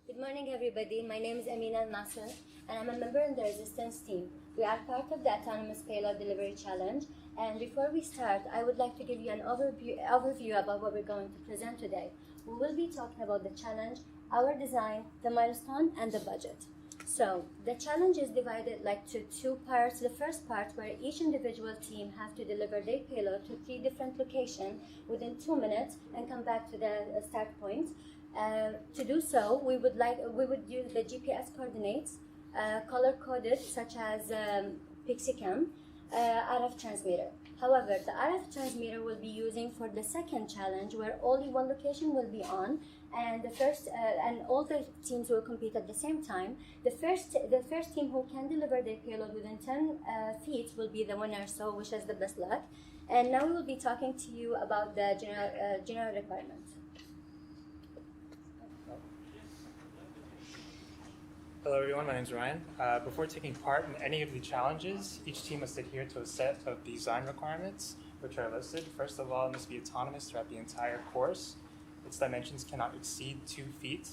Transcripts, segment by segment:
Good morning, everybody. My name is Amina Nasser, and I'm a member in the Resistance team. We are part of the Autonomous Payload Delivery Challenge. And before we start, I would like to give you an overview about what we're going to present today. We will be talking about the challenge, our design, the milestone, and the budget. So the challenge is divided to two parts. The first part, where each individual team have to deliver their payload to 3 different locations within 2 minutes and come back to the start point. To do so, we would use the GPS coordinates, color-coded, such as PixieCam, RF transmitter. However, the RF transmitter will be using for the second challenge, where only one location will be on, and and all the teams will compete at the same time. The first team who can deliver their payload within 10 feet will be the winner. So, wish us the best luck. And now we will be talking to you about the general requirements. Hello everyone, my name is Ryan. Before taking part in any of the challenges, each team must adhere to a set of design requirements, which are listed. First of all, it must be autonomous throughout the entire course. Its dimensions cannot exceed 2 feet.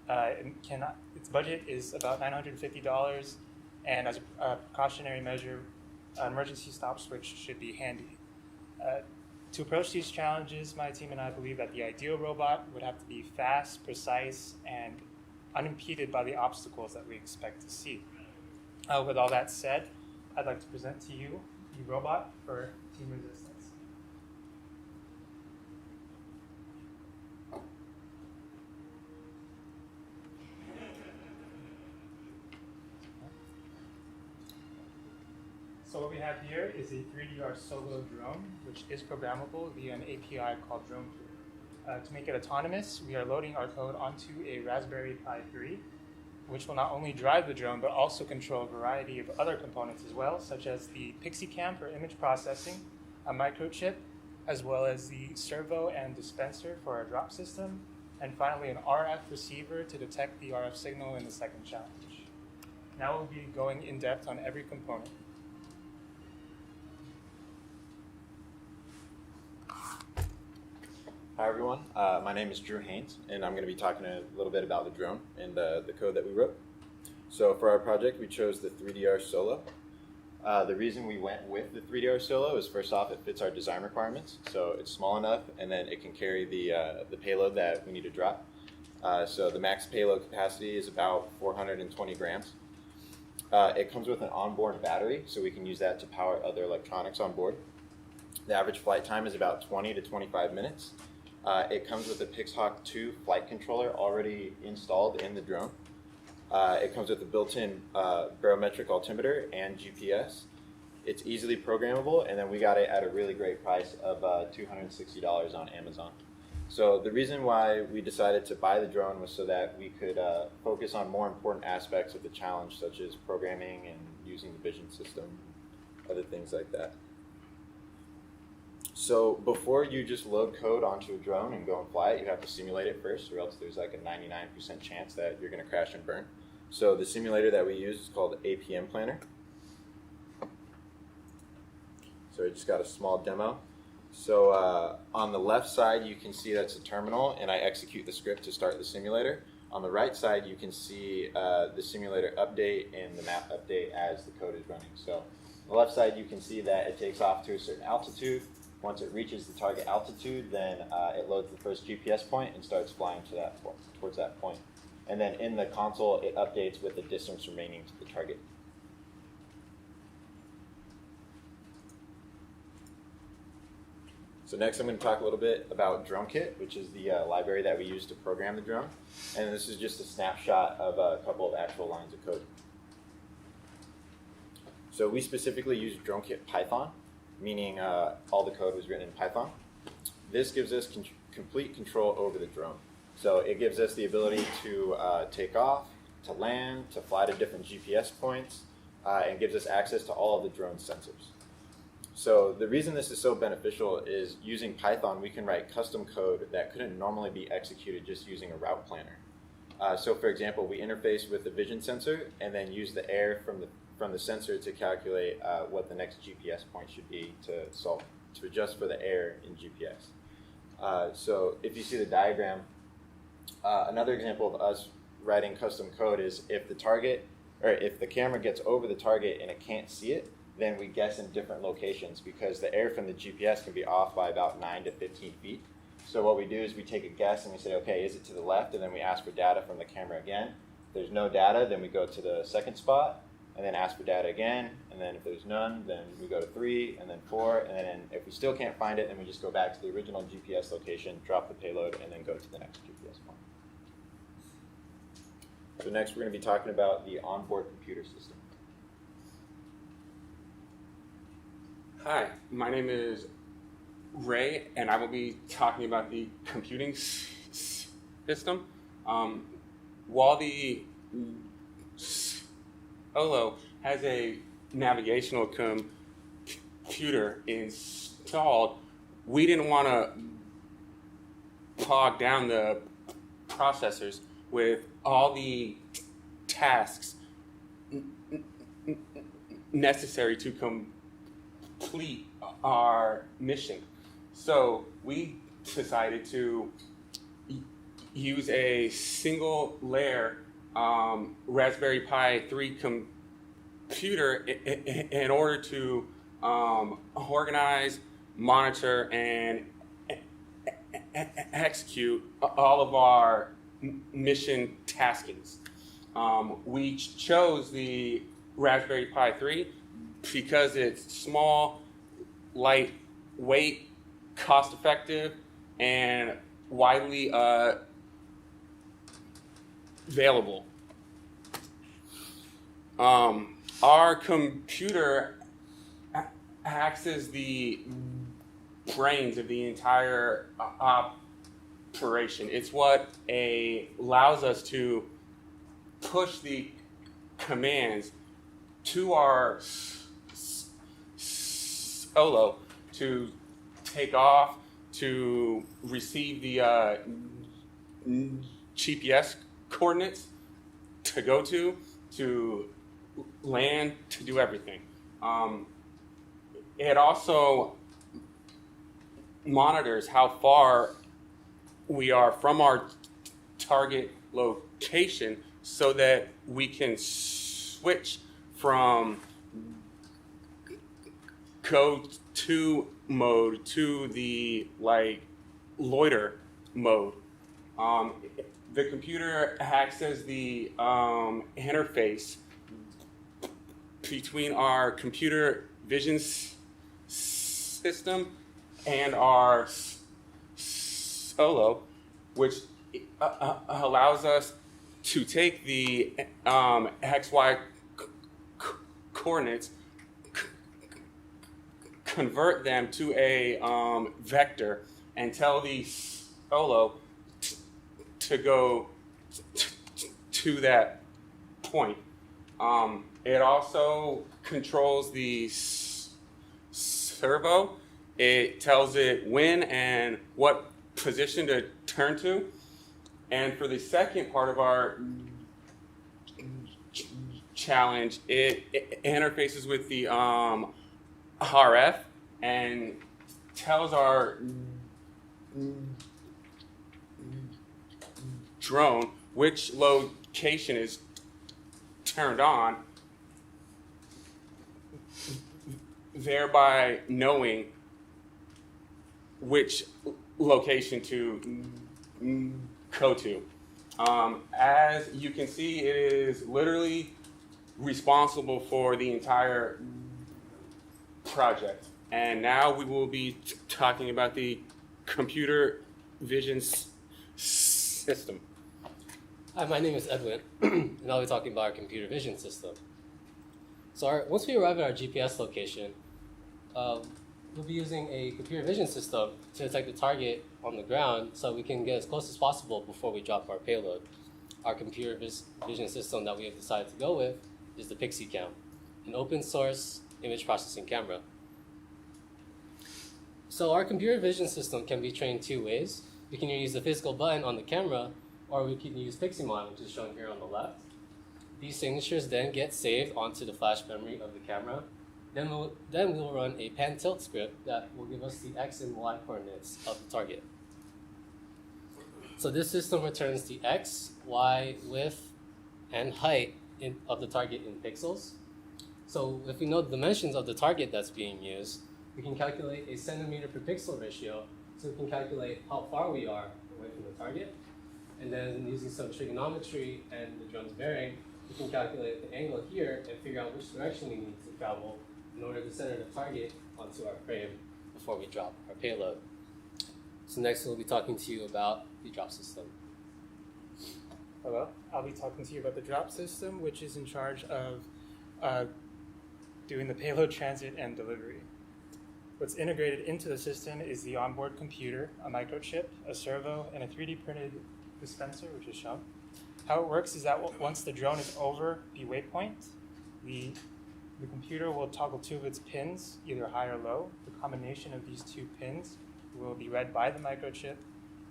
Its budget is about $950, and as a precautionary measure, an emergency stop switch should be handy. To approach these challenges, my team and I believe that the ideal robot would have to be fast, precise, and unimpeded by the obstacles that we expect to see. With all that said, I'd like to present to you the robot for Team Resistance. So what we have here is a 3DR Solo drone, which is programmable via an API called DroneCrew. To make it autonomous, we are loading our code onto a Raspberry Pi 3, which will not only drive the drone, but also control a variety of other components as well, such as the PixieCam for image processing, a microchip, as well as the servo and dispenser for our drop system, and finally an RF receiver to detect the RF signal in the second challenge. Now we'll be going in depth on every component. Hi everyone, my name is Drew Haynes, and I'm going to be talking a little bit about the drone and the code that we wrote. So for our project, we chose the 3DR Solo. The reason we went with the 3DR Solo is, first off, it fits our design requirements. So it's small enough, and then it can carry the payload that we need to drop. So the max payload capacity is about 420 grams. It comes with an onboard battery, so we can use that to power other electronics on board. The average flight time is about 20 to 25 minutes. It comes with a Pixhawk 2 flight controller already installed in the drone. It comes with a built-in barometric altimeter and GPS. It's easily programmable, and then we got it at a really great price of $260 on Amazon. So the reason why we decided to buy the drone was so that we could focus on more important aspects of the challenge, such as programming and using the vision system, other things like that. So before you just load code onto a drone and go and fly it, you have to simulate it first, or else there's like a 99% chance that you're going to crash and burn. So the simulator that we use is called APM Planner. So I just got a small demo. So on the left side, you can see that's a terminal, and I execute the script to start the simulator. On the right side, you can see the simulator update and the map update as the code is running. So on the left side, you can see that it takes off to a certain altitude. Once it reaches the target altitude, then it loads the first GPS point and starts flying to that point, towards that point. And then in the console, it updates with the distance remaining to the target. So next I'm going to talk a little bit about DroneKit, which is the library that we use to program the drone. And this is just a snapshot of a couple of actual lines of code. So we specifically use DroneKit Python, meaning all the code was written in Python. This gives us complete control over the drone. So it gives us the ability to take off, to land, to fly to different GPS points, and gives us access to all of the drone sensors. So the reason this is so beneficial is using Python, we can write custom code that couldn't normally be executed just using a route planner. So for example, we interface with the vision sensor and then use the air from the sensor to calculate what the next GPS point should be to adjust for the air in GPS. So if you see the diagram, another example of us writing custom code is if the target, or if the camera gets over the target and it can't see it, then we guess in different locations because the air from the GPS can be off by about 9 to 15 feet. So what we do is we take a guess and we say, okay, is it to the left? And then we ask for data from the camera again. If there's no data, then we go to the second spot and then ask for data again. And then if there's none, then we go to 3 and then 4. And then if we still can't find it, then we just go back to the original GPS location, drop the payload, and then go to the next GPS point. So next we're going to be talking about the onboard computer system. Hi, my name is Ray, and I will be talking about the computing system. While the Solo has a navigational computer installed, we didn't want to bog down the processors with all the tasks necessary to complete our mission. So we decided to use a single layer Raspberry Pi 3 computer in order to organize, monitor, and execute all of our mission taskings. We chose the Raspberry Pi 3 because it's small, lightweight, cost-effective, and widely available. Our computer acts as the brains of the entire operation. It's what allows us to push the commands to our Solo to take off, to receive the GPS coordinates, to go to land, to do everything. It also monitors how far we are from our target location so that we can switch from go to mode to the loiter mode. The computer acts as the interface between our computer vision system and our Solo, which allows us to take the XY coordinates, convert them to a vector, and tell the Solo to go to that point. It also controls the servo. It tells it when and what position to turn to. And for the second part of our challenge, it interfaces with the RF and tells our drone which location is turned on, thereby knowing which location to go to. As you can see, it is literally responsible for the entire project. And now we will be talking about the computer vision system. Hi, my name is Edwin, and I'll be talking about our computer vision system. So once we arrive at our GPS location, we'll be using a computer vision system to detect the target on the ground so we can get as close as possible before we drop our payload. Our computer vision system that we have decided to go with is the PixieCam, an open source image processing camera. So our computer vision system can be trained two ways. We can use the physical button on the camera, or we can use Pixelmon, which is shown here on the left. These signatures then get saved onto the flash memory of the camera. Then we'll run a pan tilt script that will give us the X and Y coordinates of the target. So this system returns the x, y, width, and height of the target in pixels. So if we know the dimensions of the target that's being used, we can calculate a centimeter per pixel ratio, so we can calculate how far we are away from the target. And then using some trigonometry and the drone's bearing, we can calculate the angle here and figure out which direction we need to travel in order to center the target onto our frame before we drop our payload. So next we'll be talking to you about the drop system. Hello, I'll be talking to you about the drop system, which is in charge of doing the payload transit and delivery. What's integrated into the system is the onboard computer, a microchip, a servo, and a 3D printed dispenser, which is shown. How it works is that once the drone is over the waypoint, the computer will toggle two of its pins, either high or low. The combination of these two pins will be read by the microchip,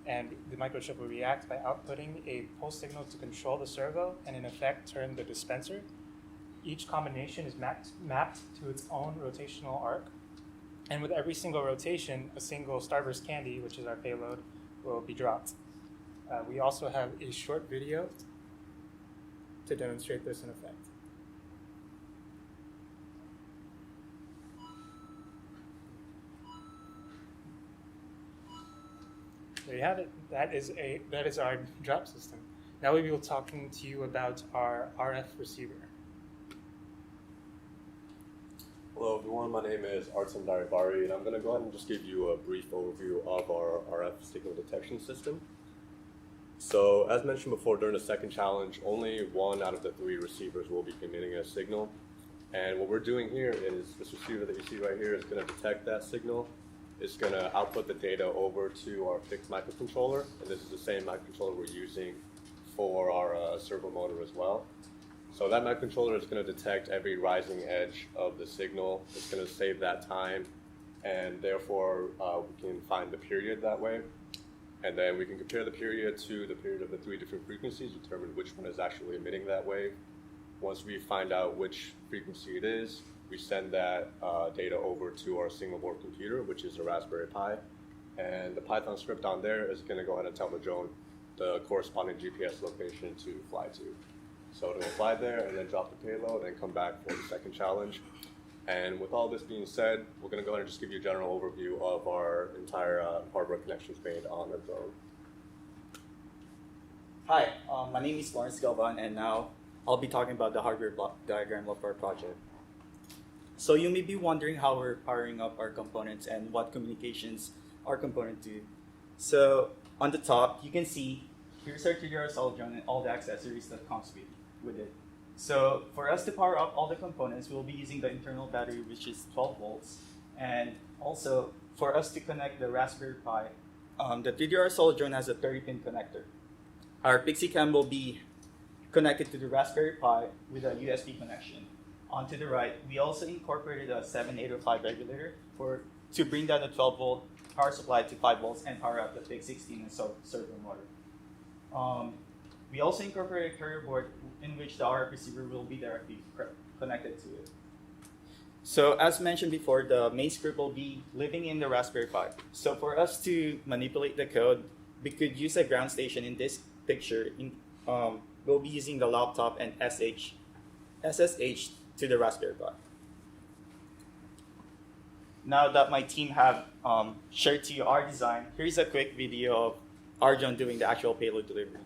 and the microchip will react by outputting a pulse signal to control the servo and in effect turn the dispenser. Each combination is mapped to its own rotational arc, and with every single rotation, a single Starburst candy, which is our payload, will be dropped. We also have a short video to demonstrate this in effect. There you have it. That is our drop system. Now we will be talking to you about our RF receiver. Hello everyone, my name is Artem Daribari, and I'm going to go ahead and just give you a brief overview of our RF signal detection system. So, as mentioned before, during the second challenge, only 1 out of the 3 receivers will be emitting a signal. And what we're doing here is this receiver that you see right here is going to detect that signal. It's going to output the data over to our fixed microcontroller, and this is the same microcontroller we're using for our servo motor as well. So that microcontroller is going to detect every rising edge of the signal. It's going to save that time, and therefore we can find the period that way. And then we can compare the period to the period of the 3 different frequencies, determine which one is actually emitting that wave. Once we find out which frequency it is, we send that data over to our single board computer, which is a Raspberry Pi. And the Python script on there is going to go ahead and tell the drone the corresponding GPS location to fly to. So it'll fly there and then drop the payload and come back for the second challenge. And with all this being said, we're going to go ahead and just give you a general overview of our entire hardware connections made on the drone. Hi, my name is Lawrence Galvan, and now I'll be talking about the hardware block diagram of our project. So you may be wondering how we're powering up our components and what communications our components do. So on the top, you can see here's our 3DR solid drone and all the accessories that comes with it. So for us to power up all the components, we'll be using the internal battery, which is 12 volts. And also, for us to connect the Raspberry Pi, the 3DR solid drone has a 30-pin connector. Our PixieCam will be connected to the Raspberry Pi with a USB connection. On to the right, we also incorporated a 7805 regulator to bring down the 12-volt power supply to 5 volts and power up the PIC16 and servo motor. We also incorporated a carrier board in which the RF receiver will be directly connected to it. So as mentioned before, the main script will be living in the Raspberry Pi. So for us to manipulate the code, we could use a ground station in this picture. We'll be using the laptop and SSH to the Raspberry Pi. Now that my team have shared to you our design, here's a quick video of our drone doing the actual payload delivery.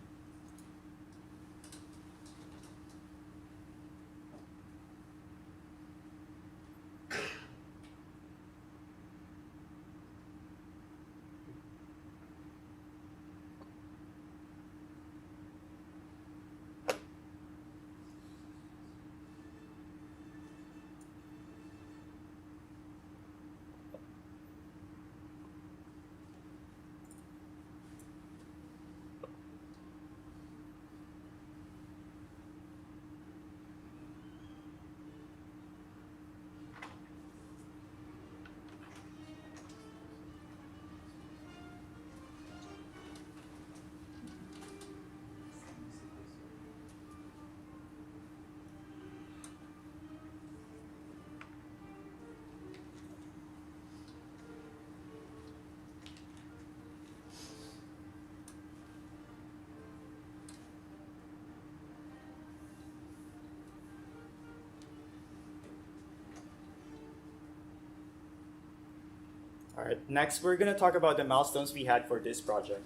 All right. Next, we're gonna talk about the milestones we had for this project.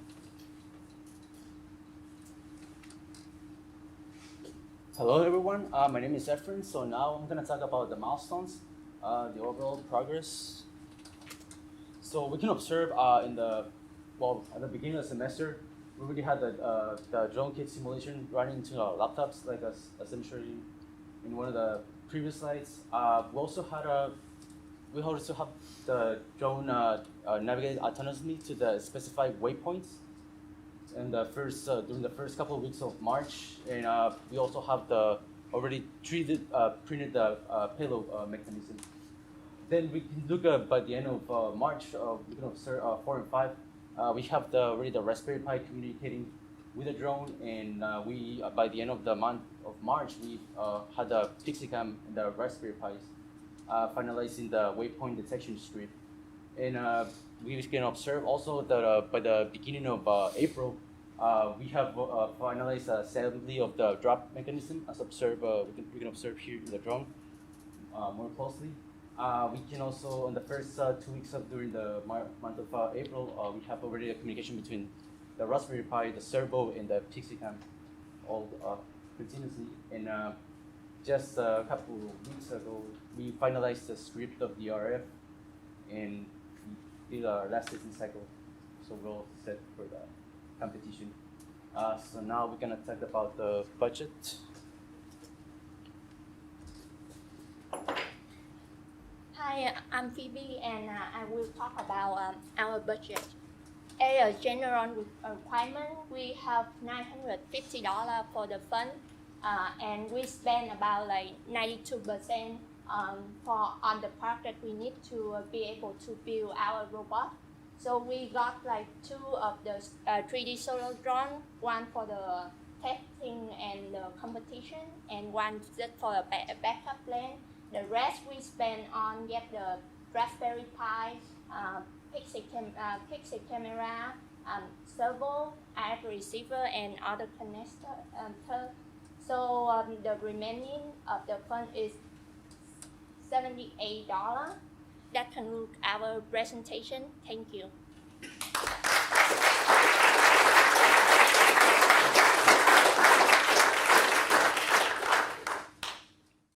Hello everyone, my name is Efren. So now I'm gonna talk about the milestones, the overall progress. So we can observe at the beginning of the semester, we already had the drone kit simulation running into our laptops, like as I'm showing in one of the previous slides. We also have the drone navigate autonomously to the specified waypoints. And during the first couple of weeks of March, and we also have the already printed the payload mechanism. Then we can look at by the end of March, we can observe 4 and 5. We have already the Raspberry Pi communicating with the drone, and we by the end of the month of March, we had the PixieCam and the Raspberry Pis finalizing the waypoint detection script. And we can observe also that by the beginning of April, we have finalized the assembly of the drop mechanism. As we can observe here in the drone more closely. We can also, on the first 2 weeks during the month of April, we have already a communication between the Raspberry Pi, the servo, and the PixieCam, all continuously. And just a couple of weeks ago, we finalized the script of the RF, and we did our last testing cycle, so we're all set for the competition. So now we're gonna talk about the budget. Hi, I'm Phoebe, and I will talk about our budget. As a general requirement, we have $950 for the fund, and we spend about like 92% on the part that we need to be able to build our robot. So we got like 2 of the 3D solo drone, one for the testing and the competition, and one just for a backup plan. The rest we spend on get the Raspberry Pi, Pixie camera, servo, RF receiver, and other connector. So the remaining of the fund is $78. That concludes our presentation. Thank you.